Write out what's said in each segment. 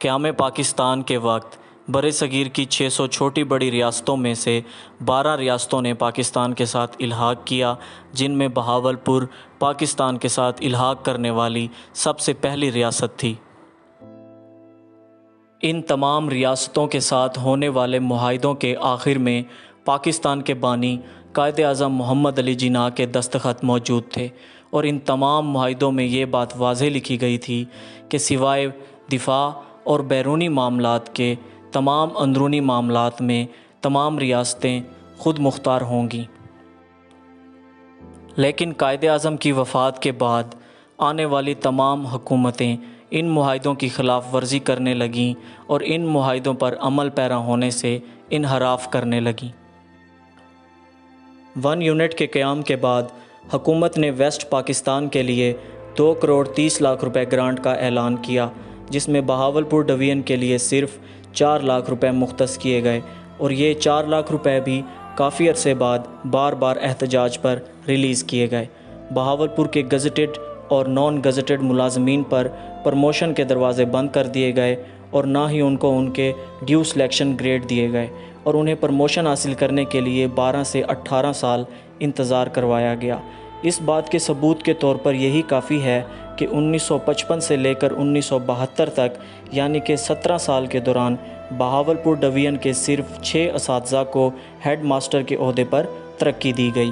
قیام پاکستان کے وقت برصغیر کی 600 چھوٹی بڑی ریاستوں میں سے 12 ریاستوں نے پاکستان کے ساتھ الحاق کیا، جن میں بہاولپور پاکستان کے ساتھ الحاق کرنے والی سب سے پہلی ریاست تھی۔ ان تمام ریاستوں کے ساتھ ہونے والے معاہدوں کے آخر میں پاکستان کے بانی قائد اعظم محمد علی جناح کے دستخط موجود تھے، اور ان تمام معاہدوں میں یہ بات واضح لکھی گئی تھی کہ سوائے دفاع اور بیرونی معاملات کے تمام اندرونی معاملات میں تمام ریاستیں خود مختار ہوں گی۔ لیکن قائد اعظم کی وفات کے بعد آنے والی تمام حکومتیں ان معاہدوں کی خلاف ورزی کرنے لگیں اور ان معاہدوں پر عمل پیرا ہونے سے انحراف کرنے لگیں۔ 1 یونٹ کے قیام کے بعد حکومت نے ویسٹ پاکستان کے لیے 2 کروڑ 30 لاکھ روپے گرانٹ کا اعلان کیا، جس میں بہاولپور ڈویژن کے لیے صرف 4 لاکھ روپے مختص کیے گئے، اور یہ 4 لاکھ روپے بھی کافی عرصے بعد بار بار احتجاج پر ریلیز کیے گئے۔ بہاولپور کے گزٹڈ اور نان گزٹڈ ملازمین پر پروموشن کے دروازے بند کر دیے گئے، اور نہ ہی ان کو ان کے ڈیو سلیکشن گریڈ دیے گئے، اور انہیں پروموشن حاصل کرنے کے لیے 12 سے 18 سال انتظار کروایا گیا۔ اس بات کے ثبوت کے طور پر یہی کافی ہے کہ 1955 سے لے کر 1972 تک، یعنی کہ 17 سال کے دوران، بہاولپور ڈویژن کے صرف 6 اساتذہ کو ہیڈ ماسٹر کے عہدے پر ترقی دی گئی۔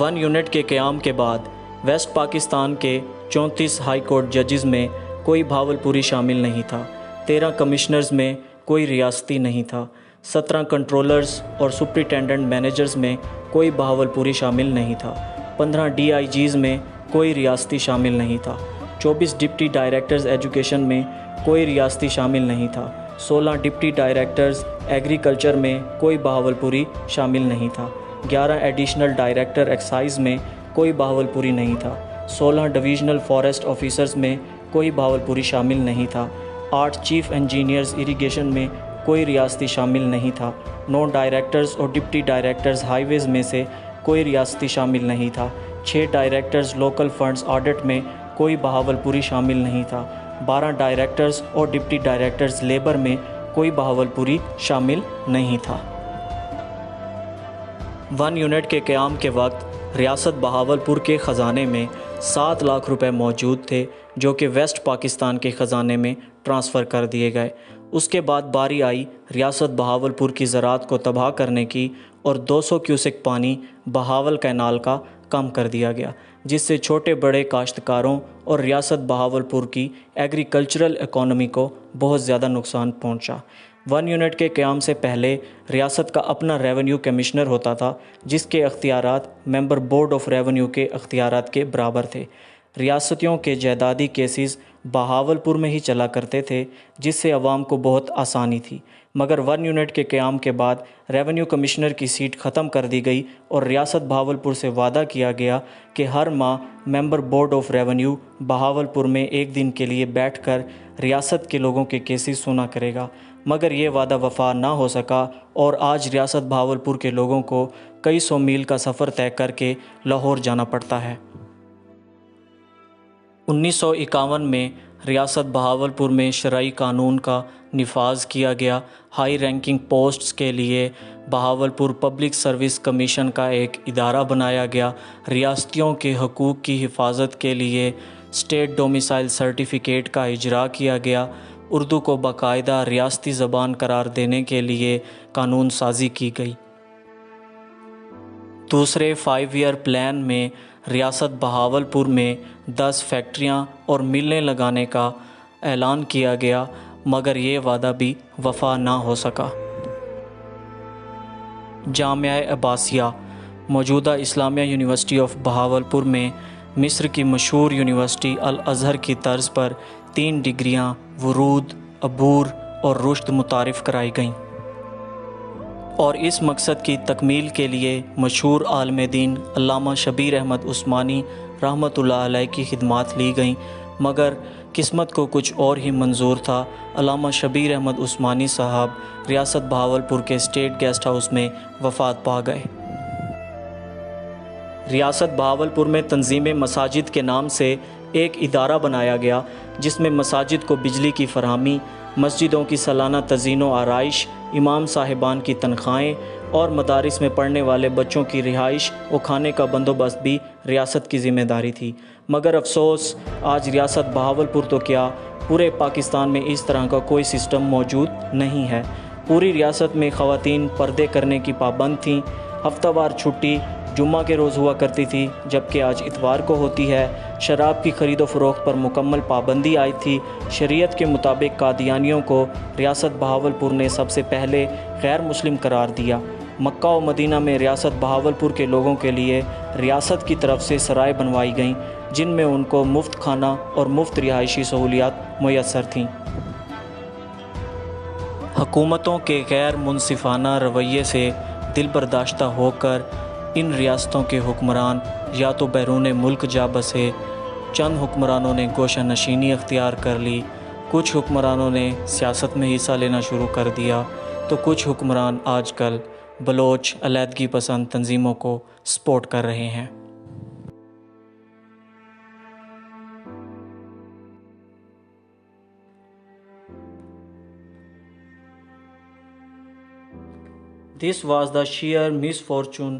1 یونٹ کے قیام کے بعد ویسٹ پاکستان کے 34 ہائی کورٹ ججز میں کوئی بہاولپوری شامل نہیں تھا، 13 کمشنرز میں کوئی ریاستی نہیں تھا، 17 کنٹرولرز اور سپرنٹینڈنٹ مینیجرز میں کوئی بہاولپوری شامل نہیں تھا، 15 DIGs میں کوئی ریاستی شامل نہیں تھا، 24 ڈپٹی ڈائریکٹرز ایجوکیشن میں کوئی ریاستی شامل نہیں تھا، 16 ڈپٹی ڈائریکٹرز ایگریکلچر میں کوئی بہاولپوری شامل نہیں تھا، 11 ایڈیشنل ڈائریکٹر ایکسائز میں کوئی بہاولپوری نہیں تھا، 16 ڈویژنل فارسٹ آفیسرز میں کوئی بہاولپوری شامل نہیں تھا، 8 چیف انجینئرز اریگیشن میں کوئی ریاستی شامل نہیں تھا، 9 ڈائریکٹرز اور ڈپٹی ڈائریکٹرز ہائی ویز میں سے کوئی ریاستی شامل نہیں تھا، 6 ڈائریکٹرز لوکل فنڈز آڈٹ میں کوئی بہاولپوری شامل نہیں تھا، 12 ڈائریکٹرز اور ڈپٹی ڈائریکٹرز لیبر میں کوئی بہاولپوری شامل نہیں تھا۔ 1 یونٹ کے قیام کے وقت ریاست بہاولپور کے خزانے میں 7 لاکھ روپے موجود تھے، جو کہ ویسٹ پاکستان کے خزانے میں ٹرانسفر کر دیے گئے۔ اس کے بعد باری آئی ریاست بہاولپور کی زراعت کو تباہ کرنے کی، اور 200 کیوسک پانی بہاول کینال کا کم کر دیا گیا، جس سے چھوٹے بڑے کاشتکاروں اور ریاست بہاولپور کی ایگریکلچرل اکانومی کو بہت زیادہ نقصان پہنچا۔ 1 یونٹ کے قیام سے پہلے ریاست کا اپنا ریونیو کمشنر ہوتا تھا، جس کے اختیارات ممبر بورڈ آف ریونیو کے اختیارات کے برابر تھے۔ ریاستیوں کے جائیدادی کیسز بہاولپور میں ہی چلا کرتے تھے، جس سے عوام کو بہت آسانی تھی، مگر 1 یونٹ کے قیام کے بعد ریونیو کمشنر کی سیٹ ختم کر دی گئی، اور ریاست بہاولپور سے وعدہ کیا گیا کہ ہر ماہ member board of revenue Bahawalpur میں 1 دن کے لیے بیٹھ کر ریاست کے لوگوں کے کیسز سنا کرے گا، مگر یہ وعدہ وفا نہ ہو سکا، اور آج ریاست بہاولپور کے لوگوں کو کئی سو میل کا سفر طے کر کے لاہور جانا پڑتا ہے۔ 1951 میں ریاست بہاولپور میں شرعی قانون کا نفاذ کیا گیا۔ ہائی رینکنگ پوسٹس کے لیے بہاولپور پبلک سروس کمیشن کا ایک ادارہ بنایا گیا۔ ریاستیوں کے حقوق کی حفاظت کے لیے اسٹیٹ ڈومیسائل سرٹیفکیٹ کا اجرا کیا گیا۔ اردو کو باقاعدہ ریاستی زبان قرار دینے کے لیے قانون سازی کی گئی۔ دوسرے 5 ایئر پلان میں ریاست بہاولپور میں 10 فیکٹریاں اور ملیں لگانے کا اعلان کیا گیا، مگر یہ وعدہ بھی وفا نہ ہو سکا۔ جامعہ عباسیہ موجودہ اسلامیہ یونیورسٹی آف بہاولپور میں مصر کی مشہور یونیورسٹی الازہر کی طرز پر 3 ڈگریاں ورود، عبور اور رشد متعارف کرائی گئیں، اور اس مقصد کی تکمیل کے لیے مشہور عالم دین علامہ شبیر احمد عثمانی رحمۃ اللہ علیہ کی خدمات لی گئیں، مگر قسمت کو کچھ اور ہی منظور تھا۔ علامہ شبیر احمد عثمانی صاحب ریاست بہاولپور کے اسٹیٹ گیسٹ ہاؤس میں وفات پا گئے۔ ریاست بہاولپور میں تنظیم مساجد کے نام سے ایک ادارہ بنایا گیا جس میں مساجد کو بجلی کی فراہمی، مسجدوں کی سالانہ تزئین و آرائش، امام صاحبان کی تنخواہیں اور مدارس میں پڑھنے والے بچوں کی رہائش و کھانے کا بندوبست بھی ریاست کی ذمہ داری تھی۔ مگر افسوس، آج ریاست بہاولپور تو کیا، پورے پاکستان میں اس طرح کا کوئی سسٹم موجود نہیں ہے۔ پوری ریاست میں خواتین پردے کرنے کی پابند تھیں، ہفتہ وار چھٹی جمعہ کے روز ہوا کرتی تھی، جبکہ آج اتوار کو ہوتی ہے۔ شراب کی خرید و فروخت پر مکمل پابندی عائد تھی۔ شریعت کے مطابق قادیانیوں کو ریاست بہاولپور نے سب سے پہلے غیر مسلم قرار دیا۔ مکہ و مدینہ میں ریاست بہاولپور کے لوگوں کے لیے ریاست کی طرف سے سرائے بنوائی گئیں، جن میں ان کو مفت کھانا اور مفت رہائشی سہولیات میسر تھیں۔ حکومتوں کے غیر منصفانہ رویے سے دل برداشتہ ہو کر ان ریاستوں کے حکمران یا تو بیرون ملک جا بسے، چند حکمرانوں نے گوشہ نشینی اختیار کر لی، کچھ حکمرانوں نے سیاست میں حصہ لینا شروع کر دیا، تو کچھ حکمران آج کل بلوچ علیحدگی پسند تنظیموں کو سپورٹ کر رہے ہیں۔ This was the sheer misfortune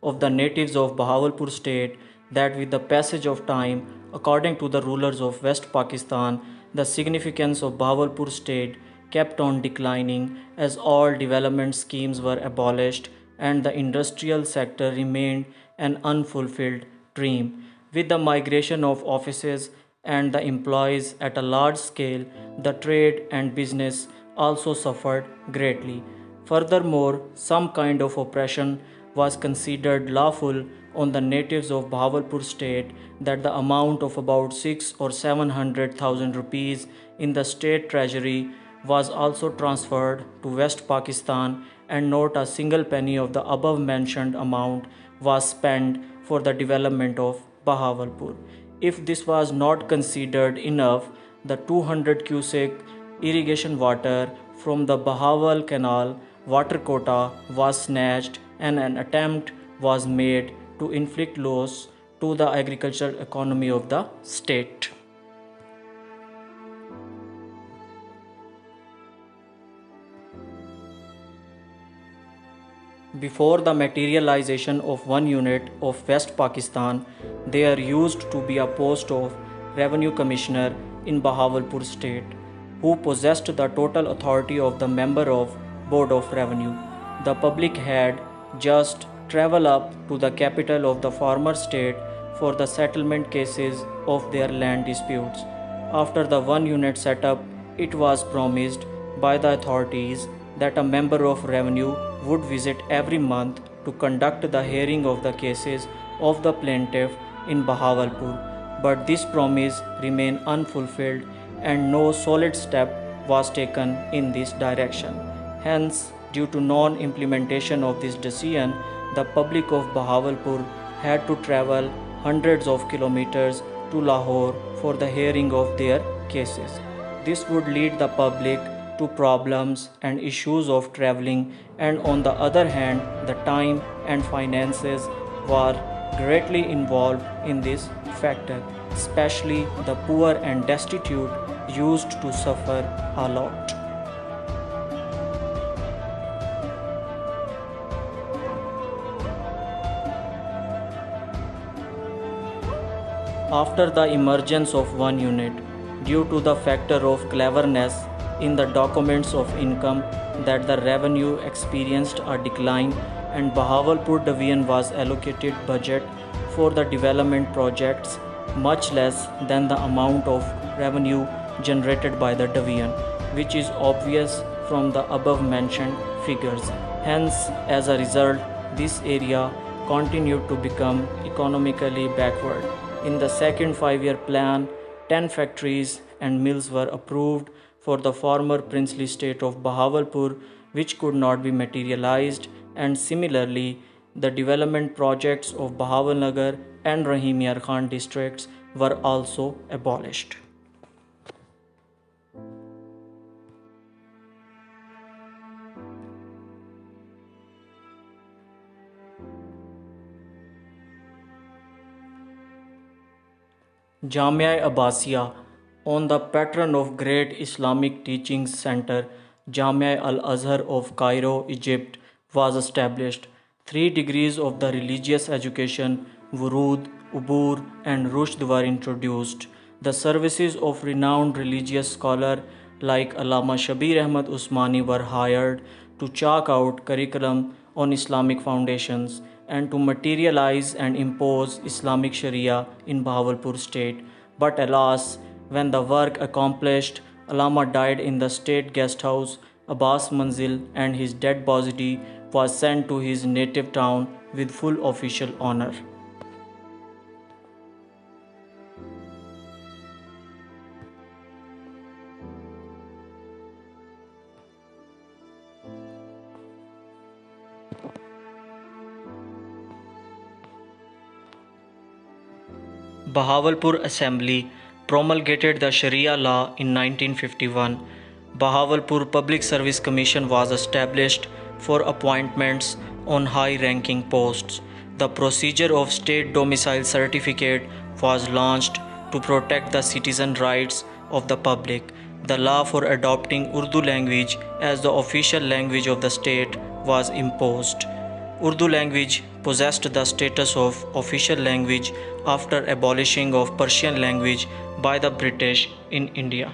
of the natives of Bahawalpur state that with the passage of time, according to the rulers of West Pakistan, the significance of Bahawalpur state kept on declining as all development schemes were abolished and the industrial sector remained an unfulfilled dream. With the migration of offices and the employees at a large scale, the trade and business also suffered greatly. Furthermore, some kind of oppression was considered lawful on the natives of Bahawalpur state, that the amount of about 6 or 700,000 rupees in the state treasury was also transferred to West Pakistan, and not a single penny of the above mentioned amount was spent for the development of Bahawalpur. If this was not considered enough, the 200 cubic irrigation water from the Bahawal Canal water quota was snatched, and an attempt was made to inflict loss to the agricultural economy of the state. Before the materialization of one unit of West Pakistan, there used to be a post of Revenue Commissioner in Bahawalpur state, who possessed the total authority of the member of Board of Revenue. The public had just travel up to the capital of the former state for the settlement cases of their land disputes. After the one unit set up, it was promised by the authorities that a member of revenue would visit every month to conduct the hearing of the cases of the plaintiff in Bahawalpur. But this promise remained unfulfilled, and no solid step was taken in this direction. Hence, due to non-implementation of this decision, the public of Bahawalpur had to travel hundreds of kilometers to Lahore for the hearing of their cases. This would lead the public to problems and issues of traveling, and on the other hand, the time and finances were greatly involved in this factor. Especially the poor and destitute used to suffer a lot. After the emergence of one unit, due to the factor of cleverness in the documents of income, that the revenue experienced a decline, and Bahawalpur Division was allocated budget for the development projects much less than the amount of revenue generated by the division, which is obvious from the above mentioned figures. Hence, as a result, this area continued to become economically backward. In the second 5-year plan, 10 factories and mills were approved for the former princely state of Bahawalpur, which could not be materialized, and similarly, the development projects of Bahawalnagar and Rahim Yar Khan districts were also abolished. Jamia Abbasiyya, on the patron of great Islamic teaching center Jamia Al-Azhar of Cairo, Egypt, was established. 3 degrees of the religious education, Wurud, Ubur, and Rushd were introduced. The services of renowned religious scholars like Allama Shabir Ahmad Usmani were hired to chalk out curriculum on Islamic foundations and to materialize and impose Islamic Sharia in Bahawalpur state. But alas, when the work accomplished, Allama died in the state guest house Abbas Manzil, and his dead body was sent to his native town with full official honor. Bahawalpur Assembly promulgated the Sharia law in 1951. Bahawalpur Public Service Commission was established for appointments on high-ranking posts. The procedure of state domicile certificate was launched to protect the citizen rights of the public. The law for adopting Urdu language as the official language of the state was imposed. Urdu language possessed the status of official language after abolishing of Persian language by the British in India.